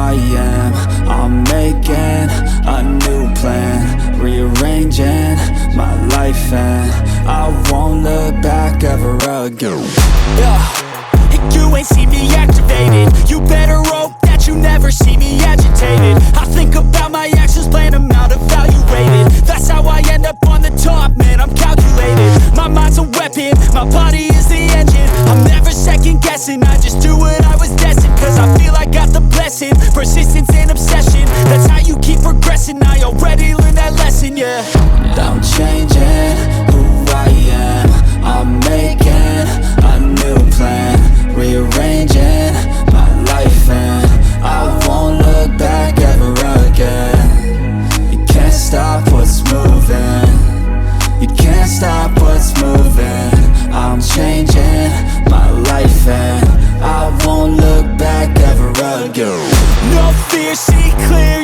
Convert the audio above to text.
I am. I'm making a new plan, rearranging my life, and I won't look back ever again. And you ain't see me activated. You better hope that you never see me agitated. I think about my actions, plan them out, evaluated. That's how I end up on the top, man, I'm calculated. My mind's a weapon, my body is the engine. I'm never second guessing, I just do what I was destined. Cause I feel I got the blessing, persistence and obsession. That's how you keep progressing, I already learned that lesson, yeah. I'm changing who I am. I'm making a new plan, rearranging my life, and I won't look back ever again. You can't stop what's moving, you can't stop what's moving. I'm changing my life, and I won't look back ever again. No fear, see clear,